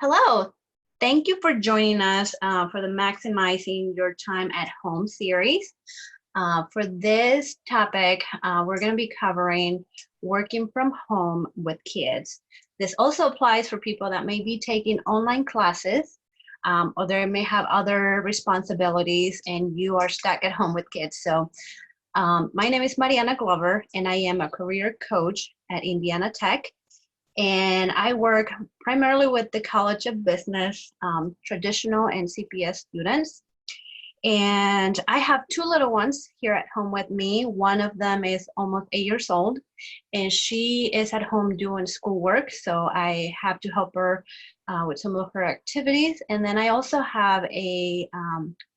Hello. Thank you for joining us for the Maximizing Your Time at Home series. For this topic, we're going to be covering working from home with kids. This also applies for people that may be taking online classes or they may have other responsibilities and you are stuck at home with kids. So my name is Mariana Glover and I am a career coach at Indiana Tech. And I work primarily with the College of Business, traditional and CPS students. And I have two little ones here at home with me. One of them is almost 8 years old, and she is at home doing schoolwork. So I have to help her with some of her activities. And then I also have a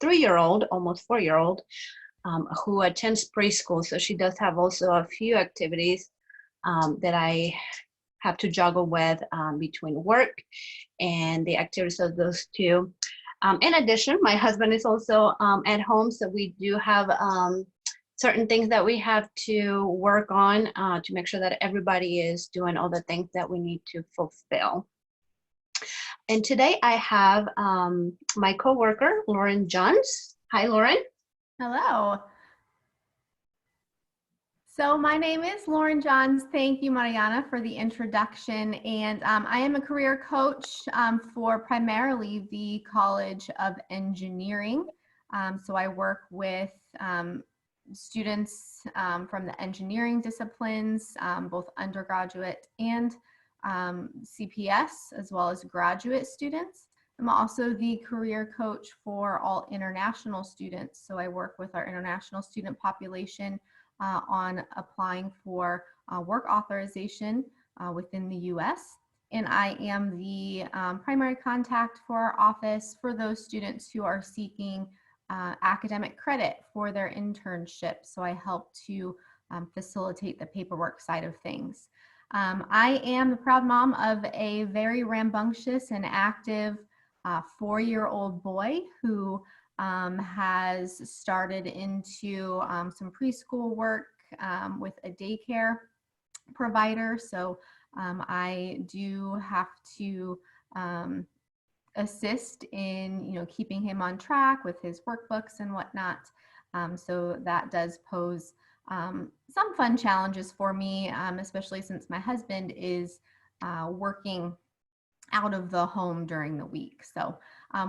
3-year-old, almost 4-year-old, who attends preschool. So she does have also a few activities that I have to juggle with between work and the activities of those two. In addition, my husband is also at home, so we do have certain things that we have to work on to make sure that everybody is doing all the things that we need to fulfill. And today I have my coworker, Lauren Johns. Hi, Lauren. Hello. So my name is Lauren Johns. Thank you, Mariana, for the introduction. And I am a career coach for primarily the College of Engineering. So I work with students from the engineering disciplines, both undergraduate and CPS, as well as graduate students. I'm also the career coach for all international students. So I work with our international student population on applying for work authorization within the US. And I am the primary contact for our office for those students who are seeking academic credit for their internship. So I help to facilitate the paperwork side of things. I am the proud mom of a very rambunctious and active 4-year-old boy who has started into some preschool work with a daycare provider. So I do have to assist in, keeping him on track with his workbooks and whatnot. So that does pose some fun challenges for me, especially since my husband is working out of the home during the week. So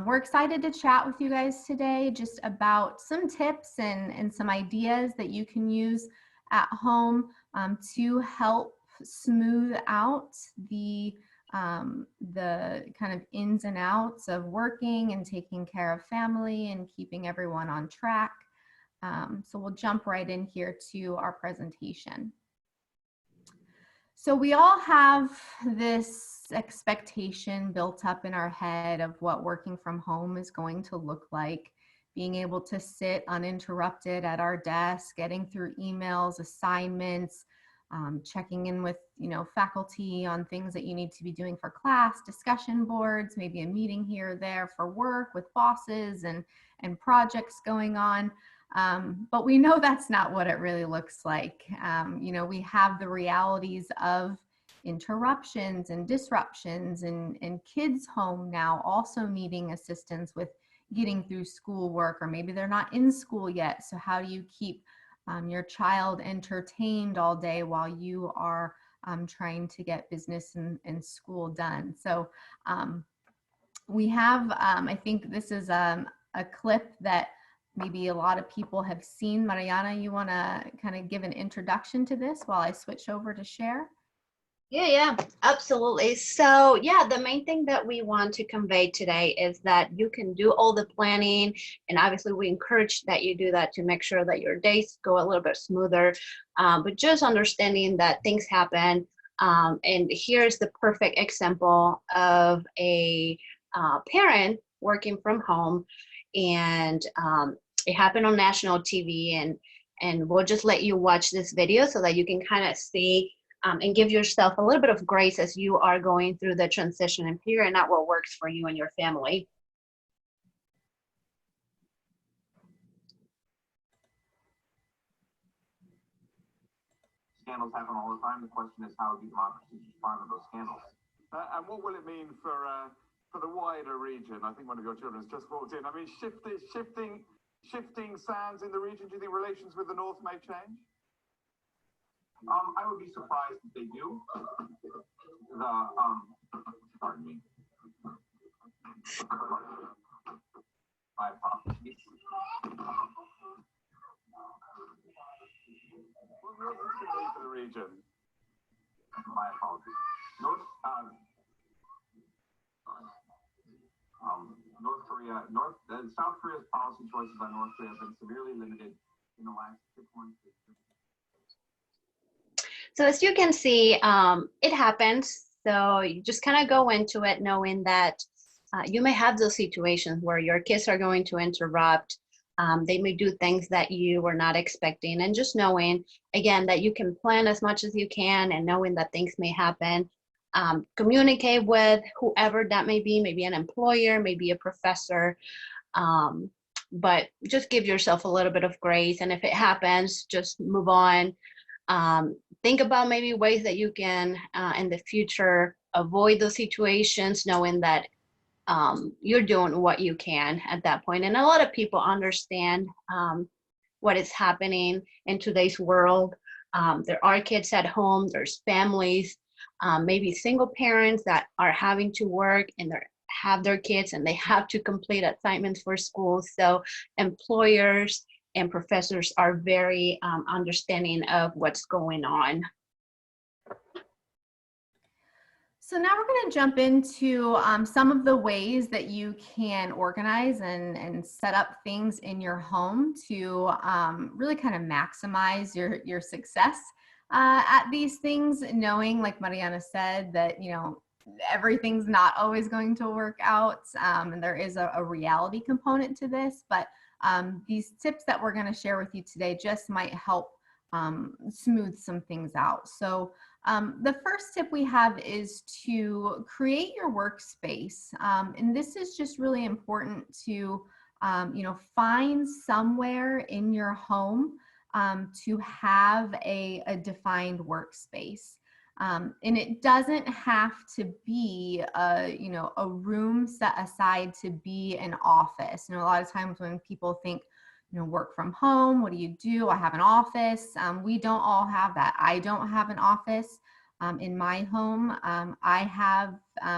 we're excited to chat with you guys today just about some tips and some ideas that you can use at home to help smooth out the kind of ins and outs of working and taking care of family and keeping everyone on track. So we'll jump right in here to our presentation. So we all have this expectation built up in our head of what working from home is going to look like, being able to sit uninterrupted at our desk, getting through emails, assignments, checking in with faculty on things that you need to be doing for class, discussion boards, maybe a meeting here or there for work with bosses and projects going on. But we know that's not what it really looks like. We have the realities of interruptions and disruptions and kids home now also needing assistance with getting through schoolwork, or maybe they're not in school yet. So how do you keep your child entertained all day while you are trying to get business and school done? So we have, I think this is a clip that maybe a lot of people have seen. Mariana, you want to kind of give an introduction to this while I switch over to share? Yeah, absolutely. So yeah, the main thing that we want to convey today is that you can do all the planning, and obviously we encourage that you do that to make sure that your days go a little bit smoother, but just understanding that things happen. And here's the perfect example of a parent working from home, and it happened on national TV, and we'll just let you watch this video so that you can kind of see and give yourself a little bit of grace as you are going through the transition and figuring out what works for you and your family. Scandals happen all the time. The question is how democracy respond to those scandals. And what will it mean for quieter region. I think one of your children has just walked in. I mean, shifting sands in the region. Do you think relations with the North may change? I would be surprised if they do. Pardon me. My apologies. What will this mean for the region? My apologies. South Korea's policy choices on North Korea have been severely limited in the last 6 months. So as you can see, it happens. So you just kind of go into it knowing that you may have those situations where your kids are going to interrupt. They may do things that you were not expecting, and just knowing, again, that you can plan as much as you can, and knowing that things may happen. Communicate with whoever that may be, maybe an employer, maybe a professor, but just give yourself a little bit of grace. And if it happens, just move on. Think about maybe ways that you can, in the future, avoid those situations, knowing that you're doing what you can at that point. And a lot of people understand what is happening in today's world. There are kids at home, there's families, maybe single parents that are having to work and have their kids and they have to complete assignments for school. So employers and professors are very understanding of what's going on. So now we're going to jump into some of the ways that you can organize and set up things in your home to really kind of maximize your success at these things, knowing, like Mariana said, that, you know, everything's not always going to work out, and there is a reality component to this, but these tips that we're going to share with you today just might help smooth some things out. So the first tip we have is to create your workspace. And this is just really important to, you know, find somewhere in your home to have a defined workspace. And it doesn't have to be you know, a room set aside to be an office. You know, a lot of times when people think, you know, work from home, what do you do? I have an office. We don't all have that. I don't have an office in my home. I have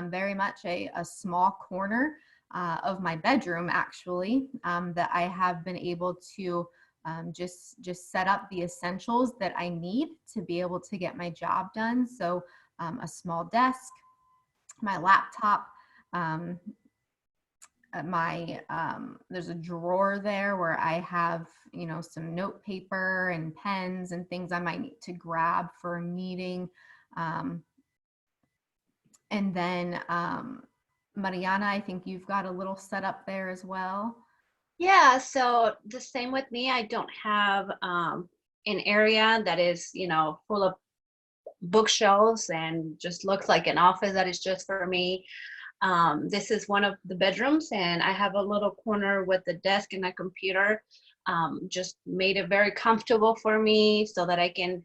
very much a small corner of my bedroom, actually, that I have been able to just set up the essentials that I need to be able to get my job done. So a small desk, my laptop, there's a drawer there where I have, you know, some note paper and pens and things I might need to grab for a meeting. And then Mariana, I think you've got a little setup there as well. Yeah, so the same with me. I don't have an area that is, you know, full of bookshelves and just looks like an office that is just for me. This is one of the bedrooms, and I have a little corner with a desk and a computer. Just made it very comfortable for me so that I can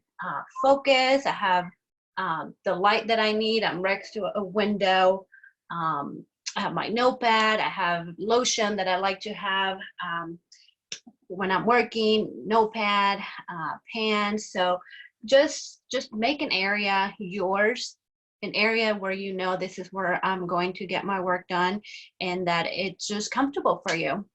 focus. I have the light that I need. I'm next to a window. I have my notepad. I have lotion that I like to have when I'm working, notepad, pens. So just make an area yours, an area where you know this is where I'm going to get my work done, and that it's just comfortable for you.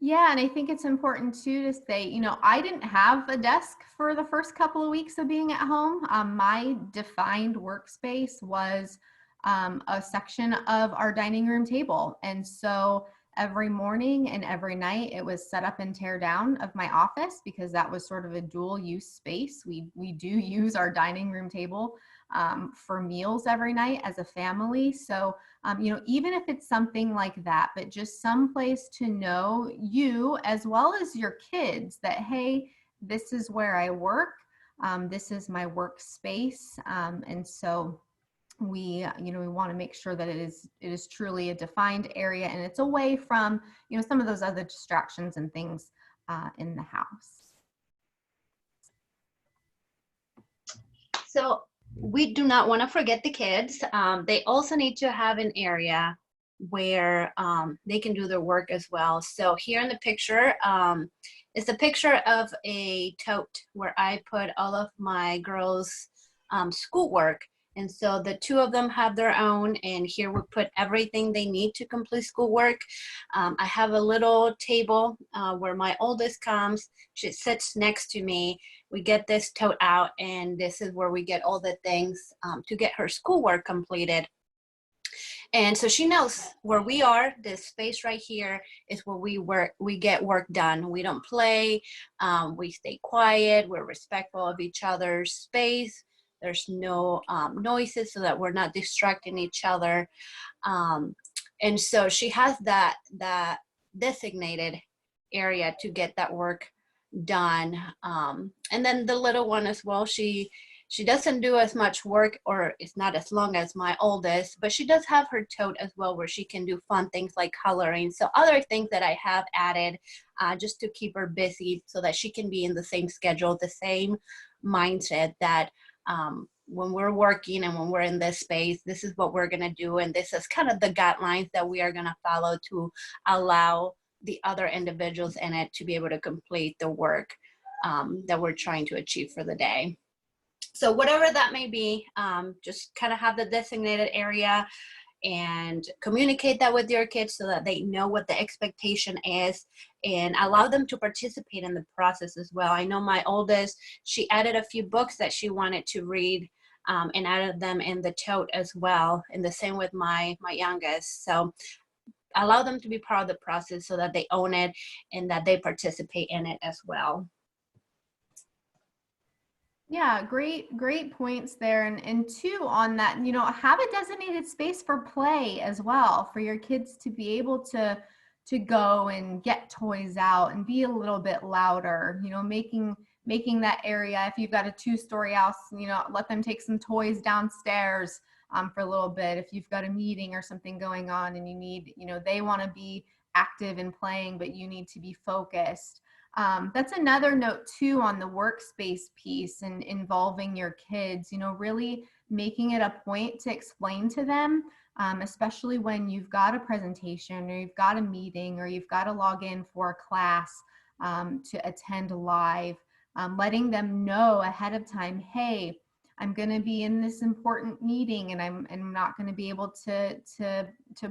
Yeah, and I think it's important too to say, you know, I didn't have a desk for the first couple of weeks of being at home. My defined workspace was a section of our dining room table. And so every morning and every night it was set up and tear down of my office, because that was sort of a dual use space. We do use our dining room table for meals every night as a family. So, you know, even if it's something like that, but just some place to know, you as well as your kids, that, hey, this is where I work. This is my workspace. And so we, you know, we want to make sure that it is truly a defined area, and it's away from, you know, some of those other distractions and things in the house. So we do not want to forget the kids. They also need to have an area where they can do their work as well. So here in the picture, it's a picture of a tote where I put all of my girls' schoolwork. And so the two of them have their own, and here we put everything they need to complete schoolwork. I have a little table where my oldest comes. She sits next to me. We get this tote out, and this is where we get all the things to get her schoolwork completed. And so she knows where we are. This space right here is where we work. We get work done. We don't play. We stay quiet. We're respectful of each other's space. There's no noises so that we're not distracting each other. And so she has that designated area to get that work done. And then the little one as well, she doesn't do as much work, or it's not as long as my oldest, but she does have her tote as well where she can do fun things like coloring. So other things that I have added just to keep her busy so that she can be in the same schedule, the same mindset that when we're working and when we're in this space, this is what we're going to do. And this is kind of the guidelines that we are going to follow to allow the other individuals in it to be able to complete the work that we're trying to achieve for the day. So whatever that may be, just kind of have the designated area and communicate that with your kids so that they know what the expectation is, and allow them to participate in the process as well. I know my oldest, she added a few books that she wanted to read and added them in the tote as well, and the same with my youngest. So allow them to be part of the process so that they own it and that they participate in it as well. Yeah, great points there. And two, on that, have a designated space for play as well, for your kids to be able to go and get toys out and be a little bit louder, making that area, if you've got a 2-story house, let them take some toys downstairs for a little bit. If you've got a meeting or something going on and you need, they want to be active and playing, but you need to be focused. That's another note too on the workspace piece and involving your kids, really making it a point to explain to them, especially when you've got a presentation or you've got a meeting or you've got to log in for a class to attend live, letting them know ahead of time, hey, I'm going to be in this important meeting and I'm not going to be able to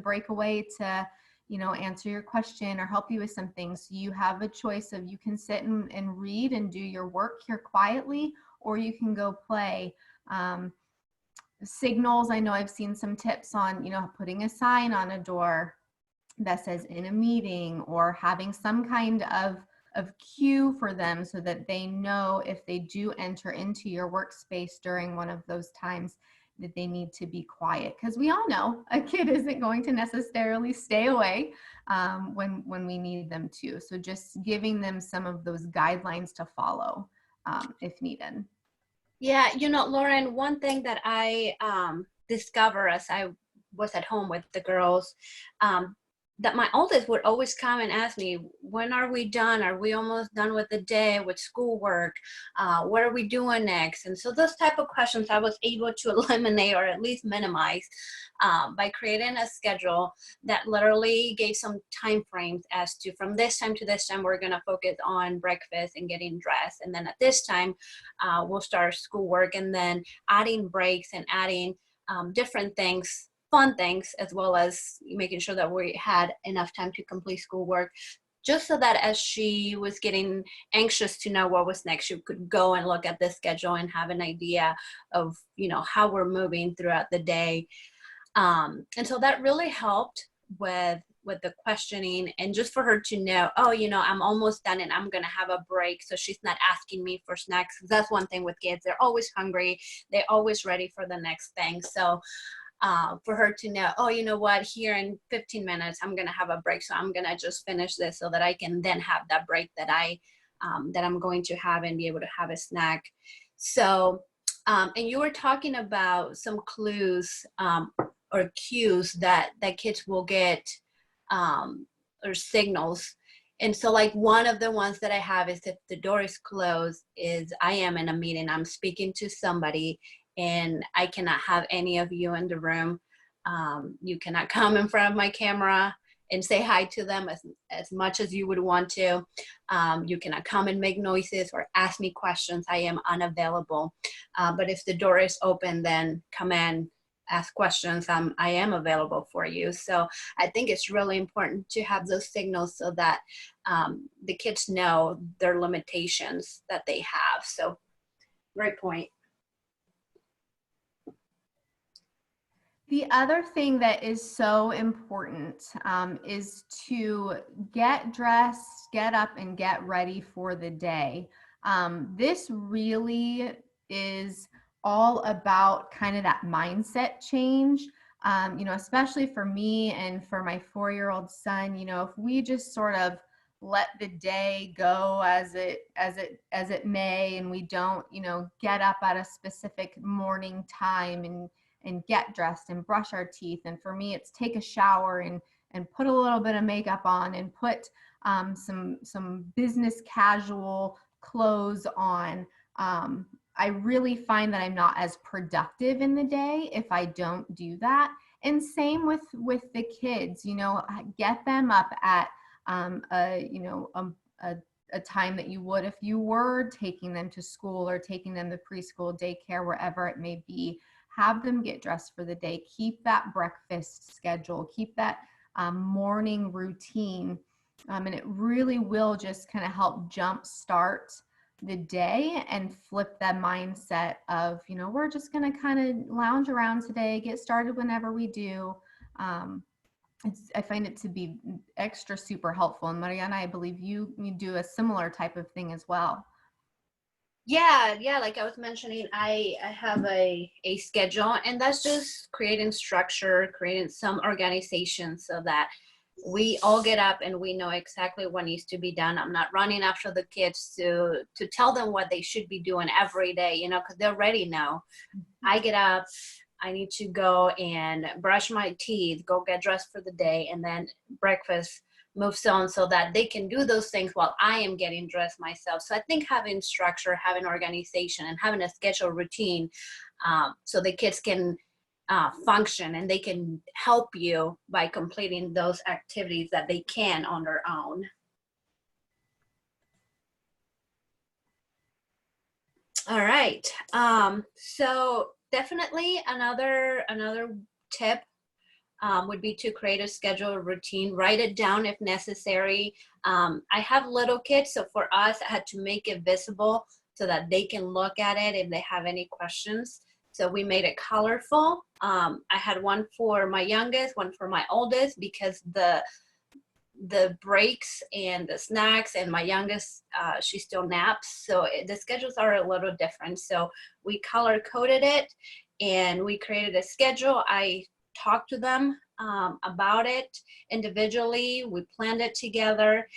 break away to answer your question or help you with something. So you have a choice of, you can sit and read and do your work here quietly, or you can go play. Signals, I know I've seen some tips on, putting a sign on a door that says in a meeting, or having some kind of cue for them so that they know if they do enter into your workspace during one of those times that they need to be quiet, because we all know a kid isn't going to necessarily stay away when we need them to. So just giving them some of those guidelines to follow if needed. Yeah, Lauren, one thing that I discovered as I was at home with the girls, that my oldest would always come and ask me, when are we done? Are we almost done with the day, with schoolwork? What are we doing next? And so those type of questions I was able to eliminate or at least minimize by creating a schedule that literally gave some time frames as to, from this time to this time, we're going to focus on breakfast and getting dressed. And then at this time, we'll start schoolwork, and then adding breaks and adding different things, fun things, as well as making sure that we had enough time to complete schoolwork, just so that as she was getting anxious to know what was next, she could go and look at the schedule and have an idea of, how we're moving throughout the day. And so that really helped with the questioning, and just for her to know, oh, I'm almost done and I'm going to have a break. So she's not asking me for snacks. That's one thing with kids. They're always hungry. They're always ready for the next thing. So for her to know, oh, you know what, here in 15 minutes, I'm going to have a break. So I'm going to just finish this so that I can then have that break that I'm going to have and be able to have a snack. So, and you were talking about some clues or cues that kids will get or signals. And so like one of the ones that I have is, if the door is closed, is I am in a meeting, I'm speaking to somebody, and I cannot have any of you in the room. You cannot come in front of my camera and say hi to them as much as you would want to. You cannot come and make noises or ask me questions. I am unavailable. But if the door is open, then come in, ask questions. I am available for you. So I think it's really important to have those signals so that the kids know their limitations that they have. So great point. The other thing that is so important is to get dressed, get up, and get ready for the day. This really is all about kind of that mindset change. Especially for me and for my 4-year-old son, if we just sort of let the day go as it may, and we don't, get up at a specific morning time and get dressed and brush our teeth. And for me, it's take a shower and put a little bit of makeup on and put some business casual clothes on. I really find that I'm not as productive in the day if I don't do that. And same with the kids, get them up at a time that you would if you were taking them to school or taking them to preschool, daycare, wherever it may be. Have them get dressed for the day. Keep that breakfast schedule. Keep that morning routine. And it really will just kind of help jumpstart the day and flip that mindset of, we're just going to kind of lounge around today, get started whenever we do. I find it to be extra super helpful. And Mariana, I believe you do a similar type of thing as well. Yeah, like I was mentioning, I have a schedule, and that's just creating structure, creating some organization so that we all get up and we know exactly what needs to be done. I'm not running after the kids to tell them what they should be doing every day, because they already know. I get up, I need to go and brush my teeth, go get dressed for the day, and then breakfast moves on so that they can do those things while I am getting dressed myself. So I think having structure, having organization, and having a scheduled routine so the kids can function and they can help you by completing those activities that they can on their own. All right. So definitely another tip would be to create a schedule, a routine, write it down if necessary. I have little kids, so for us, I had to make it visible so that they can look at it if they have any questions. So we made it colorful. I had one for my youngest, one for my oldest, because the breaks and the snacks, and my youngest, she still naps. So the schedules are a little different. So we color coded it and we created a schedule. I talked to them about it individually. We planned it together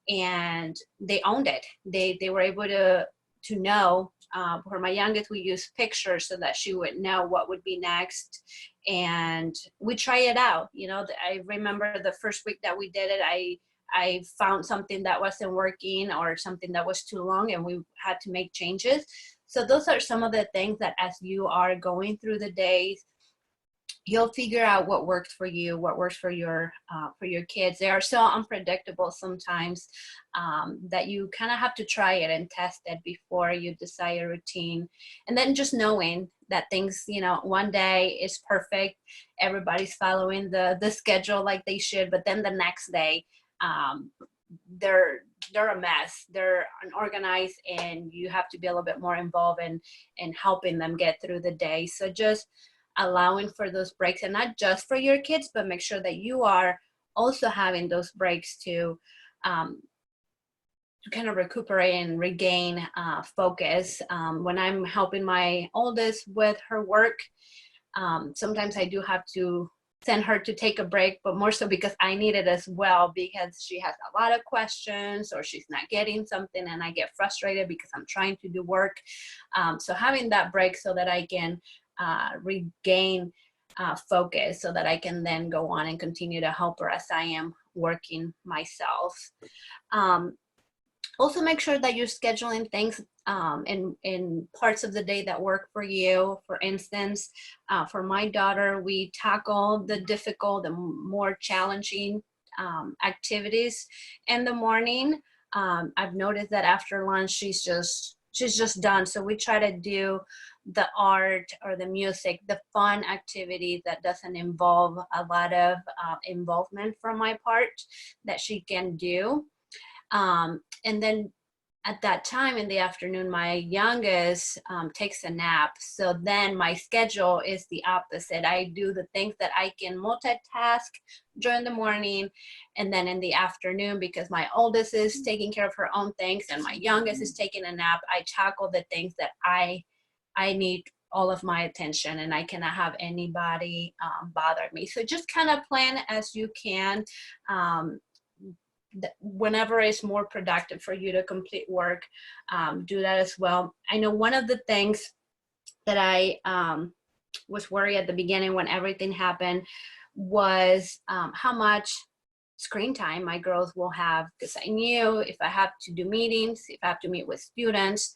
and they owned it. They were able to know. For my youngest, we used pictures so that she would know what would be next, and we try it out. I remember the first week that we did it, I found something that wasn't working or something that was too long, and we had to make changes. So those are some of the things that as you are going through the days, you'll figure out what works for you, what works for your kids. They are so unpredictable sometimes that you kind of have to try it and test it before you decide a routine. And then just knowing that things, one day is perfect, everybody's following the schedule like they should, but then the next day they're a mess, they're unorganized, and you have to be a little bit more involved in helping them get through the day. So just allowing for those breaks, and not just for your kids, but make sure that you are also having those breaks to kind of recuperate and regain focus. When I'm helping my oldest with her work, sometimes I do have to send her to take a break, but more so because I need it as well, because she has a lot of questions or she's not getting something, and I get frustrated because I'm trying to do work. So having that break so that I can regain focus, so that I can then go on and continue to help her as I am working myself. Also make sure that you're scheduling things in parts of the day that work for you. For instance, for my daughter, we tackle the difficult and more challenging activities in the morning. I've noticed that after lunch, she's just done. So we try to do the art or the music, the fun activity that doesn't involve a lot of involvement from my part that she can do. And then at that time in the afternoon, my youngest takes a nap. So then my schedule is the opposite. I do the things that I can multitask during the morning, and then in the afternoon, because my oldest is taking care of her own things and my youngest is taking a nap, I tackle the things that I need all of my attention, and I cannot have anybody bother me. So just kind of plan as you can. Whenever it's more productive for you to complete work, do that as well. I know one of the things that I was worried at the beginning when everything happened was how much screen time my girls will have, because I knew if I have to do meetings, if I have to meet with students,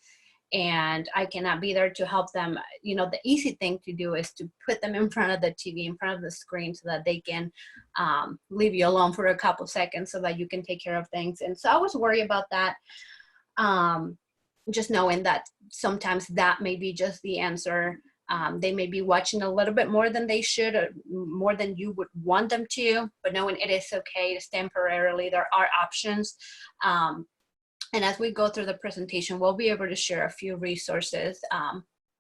and I cannot be there to help them, you know, the easy thing to do is to put them in front of the TV, in front of the screen, so that they can leave you alone for a couple seconds so that you can take care of things. And so I was worried about that, just knowing that sometimes that may be just the answer. They may be watching a little bit more than they should, or more than you would want them to, but knowing it is okay, it's temporarily, there are options. And as we go through the presentation, we'll be able to share a few resources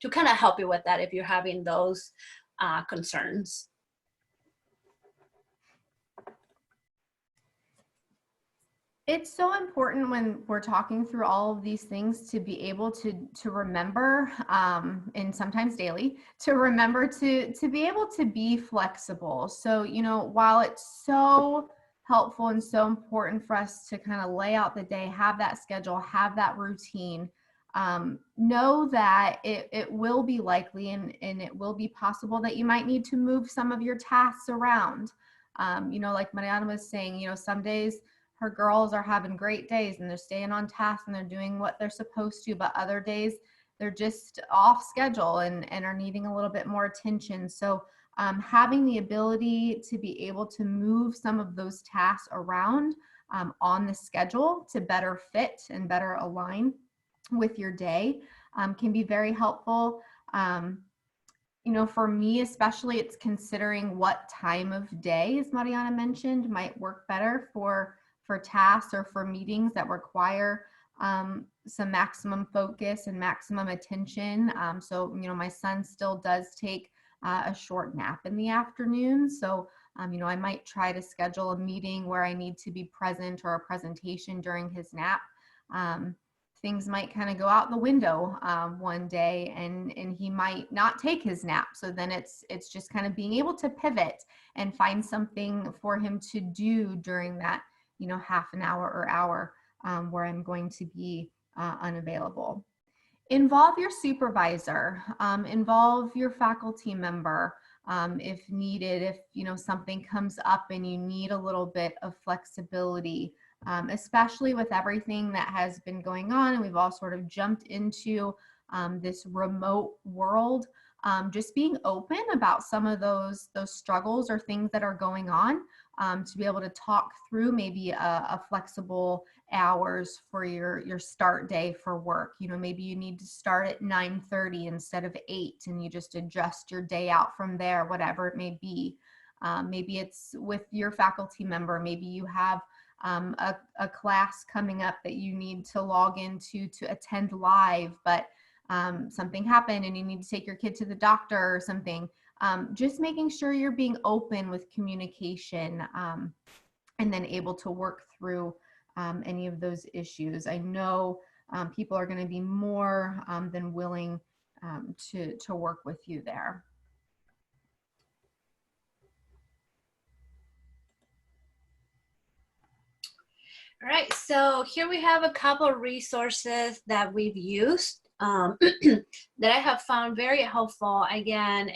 to kind of help you with that if you're having those concerns. It's so important when we're talking through all of these things to be able to remember, and sometimes daily, to remember to be able to be flexible. So, you know, while it's so helpful and so important for us to kind of lay out the day, have that schedule, have that routine, know that it will be likely and it will be possible that you might need to move some of your tasks around. You know, like Mariana was saying, you know, some days her girls are having great days and they're staying on task and they're doing what they're supposed to, but other days they're just off schedule and are needing a little bit more attention. So having the ability to be able to move some of those tasks around on the schedule to better fit and better align with your day can be very helpful. You know, for me especially, it's considering what time of day, as Mariana mentioned, might work better for tasks or for meetings that require some maximum focus and maximum attention. So, you know, my son still does take a short nap in the afternoon. So, you know, I might try to schedule a meeting where I need to be present or a presentation during his nap. Things might kind of go out the window one day and he might not take his nap. So then it's just kind of being able to pivot and find something for him to do during that, you know, half an hour or hour where I'm going to be unavailable. Involve your supervisor, involve your faculty member if needed, if, you know, something comes up and you need a little bit of flexibility, especially with everything that has been going on and we've all sort of jumped into this remote world. Just being open about some of those struggles or things that are going on, to be able to talk through maybe a flexible hours for your start day for work. You know, maybe you need to start at 9:30 instead of 8 and you just adjust your day out from there, whatever it may be. Maybe it's with your faculty member. Maybe you have a class coming up that you need to log into to attend live, but something happened and you need to take your kid to the doctor or something. Just making sure you're being open with communication and then able to work through any of those issues. I know people are going to be more than willing to work with you there. All right, so here we have a couple of resources that we've used that I have found very helpful. Again,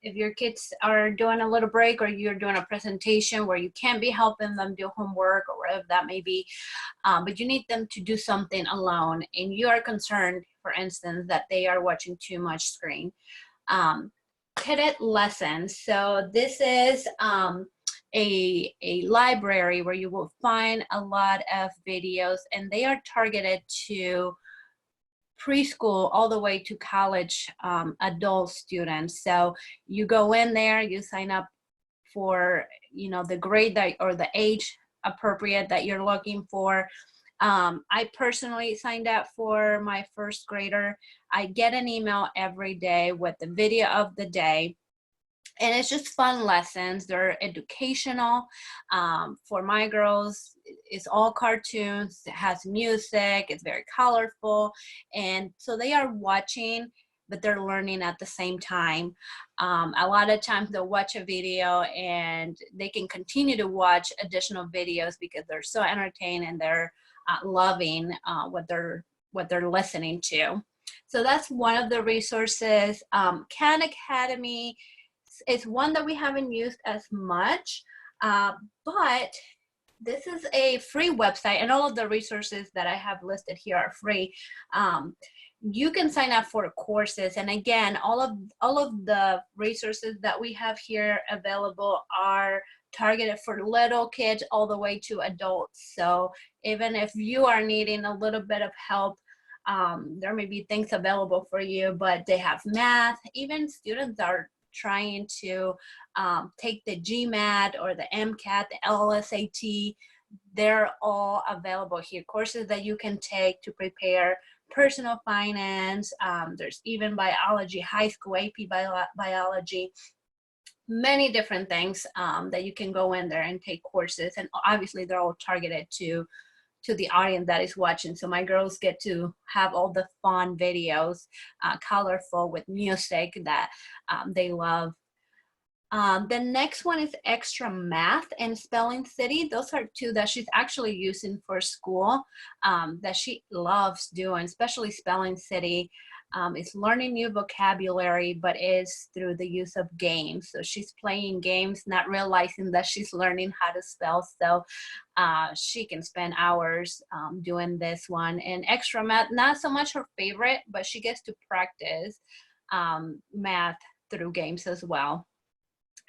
if your kids are doing a little break or you're doing a presentation where you can't be helping them do homework or whatever that may be, but you need them to do something alone and you are concerned, for instance, that they are watching too much screen. Cadet Lessons. So this is a library where you will find a lot of videos, and they are targeted to preschool all the way to college adult students. So you go in there, you sign up for, you know, the grade that or the age appropriate that you're looking for. I personally signed up for my first grader. I get an email every day with the video of the day. And it's just fun lessons. They're educational. For my girls, it's all cartoons. It has music. It's very colorful. And so they are watching, but they're learning at the same time. A lot of times they'll watch a video and they can continue to watch additional videos because they're so entertained and they're loving what they're listening to. So that's one of the resources. Khan Academy is one that we haven't used as much, but this is a free website, and all of the resources that I have listed here are free. You can sign up for courses, and again, all of the resources that we have here available are targeted for little kids all the way to adults. So even if you are needing a little bit of help, there may be things available for you, but they have math. Even students are trying to take the GMAT or the MCAT, the LSAT. They're all available here. Courses that you can take to prepare personal finance. There's even biology, high school AP biology, many different things that you can go in there and take courses. And obviously they're all targeted to the audience that is watching. So my girls get to have all the fun videos, colorful with music that they love. The next one is Extra Math and Spelling City. Those are two that she's actually using for school that she loves doing, especially Spelling City. It's learning new vocabulary, but is through the use of games. So she's playing games, not realizing that she's learning how to spell. So she can spend hours doing this one. And Extra Math, not so much her favorite, but she gets to practice math through games as well.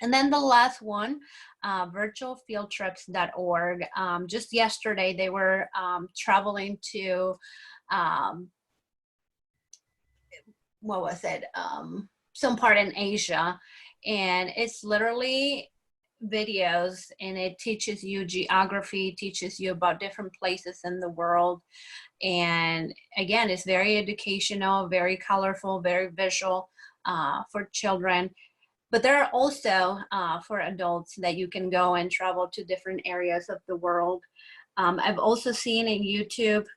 And then the last one, virtualfieldtrips.org. Just yesterday, they were traveling to, what was it? Some part in Asia. And it's literally videos, and it teaches you geography, teaches you about different places in the world. And again, it's very educational, very colorful, very visual for children. But there are also for adults that you can go and travel to different areas of the world. I've also seen in YouTube,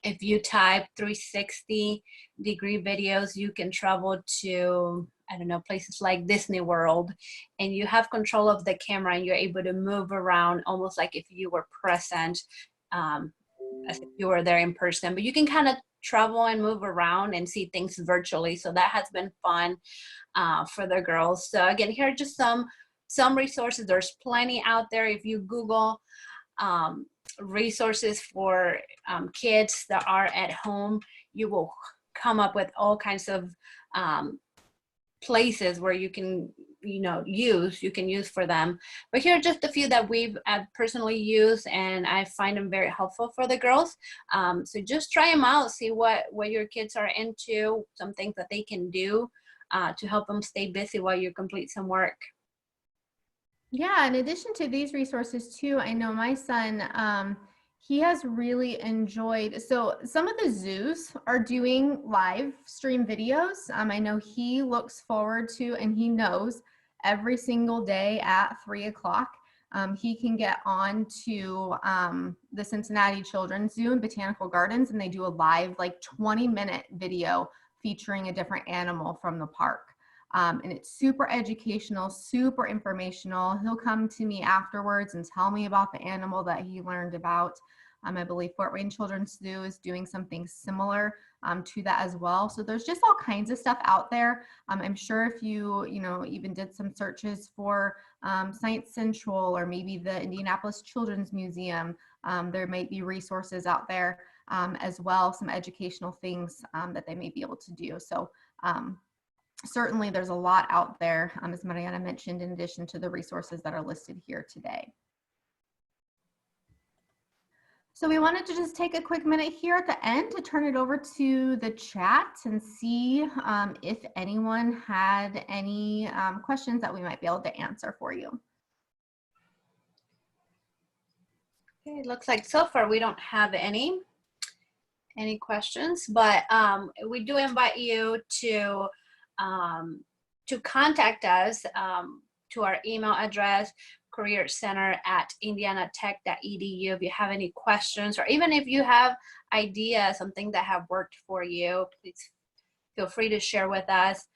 if you type 360-degree videos, you can travel to, I don't know, places like Disney World, and you have control of the camera and you're able to move around almost like if you were present, as if you were there in person. But you can kind of travel and move around and see things virtually. So that has been fun for the girls. So again, here are just some resources. There's plenty out there. If you Google resources for kids that are at home, you will come up with all kinds of places where you can use for them. But here are just a few that we've personally used, and I find them very helpful for the girls. So just try them out, see what your kids are into, some things that they can do to help them stay busy while you complete some work. Yeah, in addition to these resources too, I know my son, he has really enjoyed, so some of the zoos are doing live stream videos. I know he looks forward to, and he knows every single day at 3 o'clock, he can get on to the Cincinnati Children's Zoo and Botanical Gardens, and they do a live like 20-minute video featuring a different animal from the park. And it's super educational, super informational. He'll come to me afterwards and tell me about the animal that he learned about. I believe Fort Wayne Children's Zoo is doing something similar to that as well. So there's just all kinds of stuff out there. I'm sure if you even did some searches for Science Central or maybe the Indianapolis Children's Museum, there might be resources out there as well, some educational things that they may be able to do. So certainly there's a lot out there, as Mariana mentioned, in addition to the resources that are listed here today. So we wanted to just take a quick minute here at the end to turn it over to the chat and see if anyone had any questions that we might be able to answer for you. Okay, it looks like so far we don't have any questions, but we do invite you to contact us to our email address, careercenter@indianatech.edu, if you have any questions, or even if you have ideas, something that have worked for you, please feel free to share with us.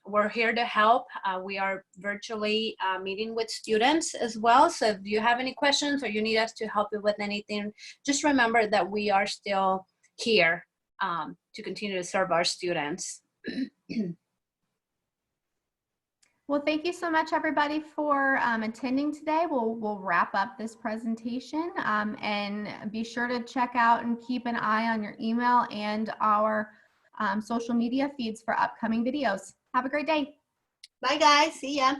We're here to help. We are virtually meeting with students as well. So if you have any questions or you need us to help you with anything, just remember that we are still here to continue to serve our students. Well, thank you so much, everybody, for attending today. We'll wrap up this presentation, and be sure to check out and keep an eye on your email and our social media feeds for upcoming videos. Have a great day. Bye, guys. See ya.